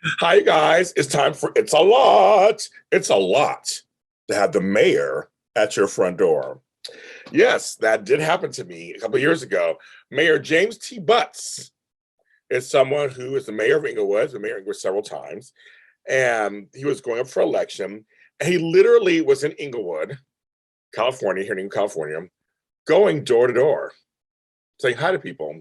Hi, guys. It's time for It's a Lot. It's a lot to have the mayor at your front door. Yes, that did happen to me a couple of years ago. Mayor James T. Butts is someone who is the mayor of Inglewood, the mayor of Inglewood several times, and he was going up for election. And he literally was in Inglewood, California, here in California, going door to door, saying hi to people.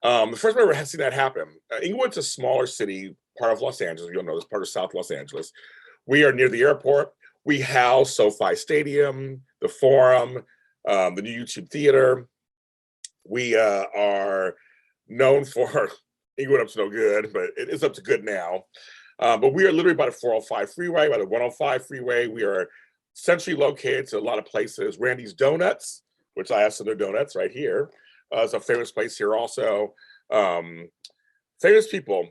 The first time I ever had seen that happen. Inglewood's a smaller city, part of Los Angeles. You'll know this part of South Los Angeles. We are near the airport. We house SoFi Stadium, the Forum, the new YouTube Theater. We are known for Inglewood up to no good, but it is up to good now. But we are literally by the 405 freeway, by the 105 freeway. We are centrally located to a lot of places. Randy's Donuts, which I have some of their donuts right here. It's a famous place here also. Um, Famous people.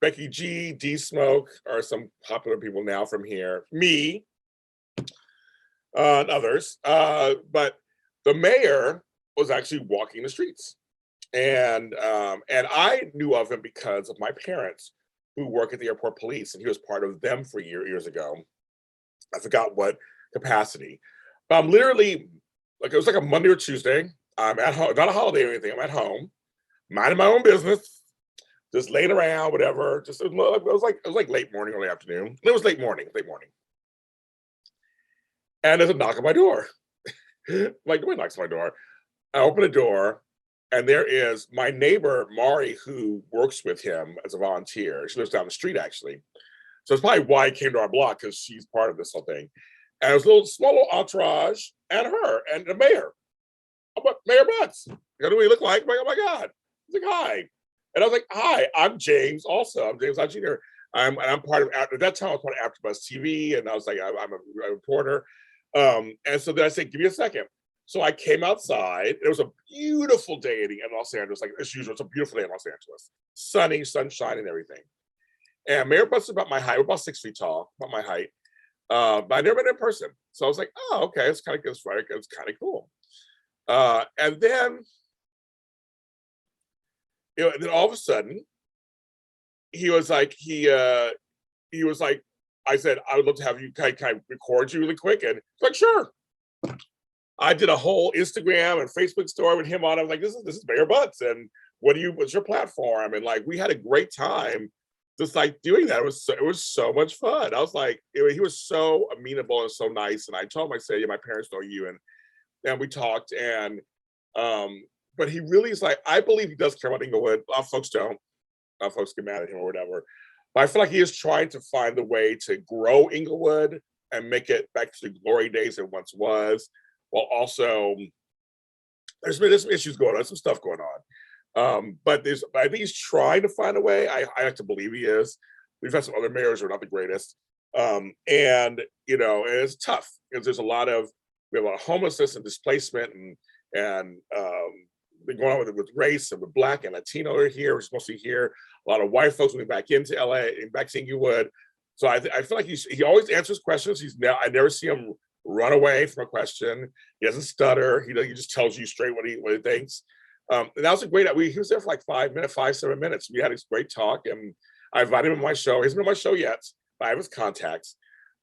Becky G, D Smoke are some popular people now from here. Me, and others. But the mayor was actually walking the streets. And I knew of him because of my parents who work at the airport police, and he was part of them for years ago. I forgot what capacity. But I'm literally like it was like a Monday or Tuesday. I'm at home, not a holiday or anything. I'm at home, minding my own business, just laying around, whatever. Just it was like late morning, early afternoon. It was late morning, late morning. And there's a knock on my door. Like nobody knocks on my door. I open the door, and there is my neighbor Mari, who works with him as a volunteer. She lives down the street actually, so it's probably why he came to our block because she's part of this whole thing. And it was a little small little entourage, and her and the mayor. I'm like, Mayor Butts. What do we look like? I'm like, oh my God. He's like, hi. And I was like, hi, I'm James also. I'm James Lott Jr. I'm part of, at that time, I was part of AfterBuzz TV, and I was like, I'm a reporter. And so then I said, give me a second. So I came outside. It was a beautiful day in Los Angeles, like as usual. It's a beautiful day in Los Angeles. Sunny, sunshine, and everything. And Mayor Butts is about my height. We're about 6 feet tall, about my height. But I never met him in person. So I was like, oh, okay, it's kind of good. It's kind of cool. And then, and then all of a sudden, he was like, he was like, I said, I would love to have you, can I record you really quick? And he's like, sure. I did a whole Instagram and Facebook story with him on. I was like, this is Mayor Butts, and what's your platform? And like, we had a great time just like doing that. It was so much fun. I was like, he was so amenable and so nice. And I told him, I said, yeah, my parents know you, and we talked, and but he really is like, I believe he does care about Inglewood. A lot of folks don't. A lot of folks get mad at him or whatever. But I feel like he is trying to find the way to grow Inglewood and make it back to the glory days it once was, while also there's some issues going on, some stuff going on. But I think he's trying to find a way. I like to believe he is. We've had some other mayors who are not the greatest. And and it's tough because we have a lot of homelessness and displacement, and been going on with race and with Black and Latino are here. We're supposed to hear a lot of white folks moving back into LA and back to Inglewood. So I feel like he always answers questions. I never see him run away from a question. He doesn't stutter. He just tells you straight what he thinks. And that was a great. He was there for like 5, 7 minutes. We had this great talk, and I invited him on my show. He hasn't been on my show yet, but I have his contacts.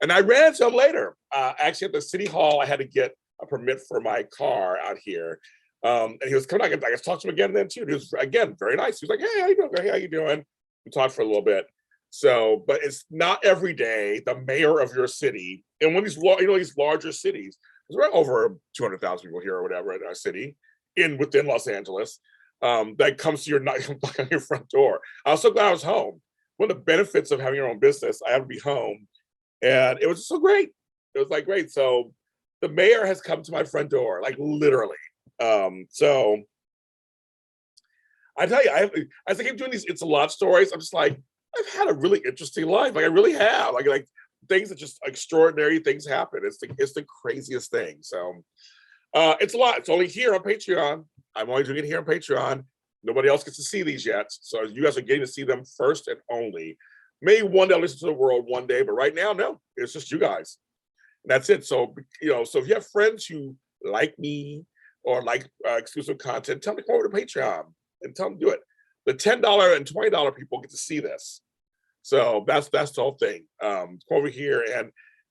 And I ran into him later. Actually, at the city hall, I had to get a permit for my car out here. And he was coming back. I talked to him again then too. He was again very nice. He was like, "Hey, how you doing? Hey, how you doing?" We talked for a little bit. So, but it's not every day the mayor of your city, and when these larger cities, there's right over 200,000 people here or whatever in our city, within Los Angeles, that comes to your knock on your front door. I was so glad I was home. One of the benefits of having your own business, I have to be home, and it was so great. It was like great. So the mayor has come to my front door, like literally. So I tell you, as I keep doing these It's a Lot stories, I'm just like, I've had a really interesting life. Like I really have. Like things that just extraordinary things happen. It's the craziest thing. So it's a lot. It's only here on Patreon. I'm only doing it here on Patreon. Nobody else gets to see these yet. So you guys are getting to see them first and only. Maybe one day I'll listen to the world one day, but right now, no. It's just you guys. And that's it. So so if you have friends who like me or like exclusive content, tell them to come over to Patreon and tell them to do it. The $10 and $20 people get to see this. So that's the whole thing. Come over here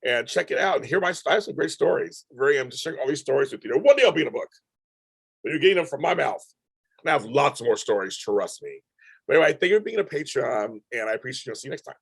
and check it out and hear I have some great stories. I'm just sharing all these stories with you. One day I'll be in a book, but you're getting them from my mouth. And I have lots more stories, trust me. But anyway, thank you for being a Patreon, and I appreciate you. See you next time.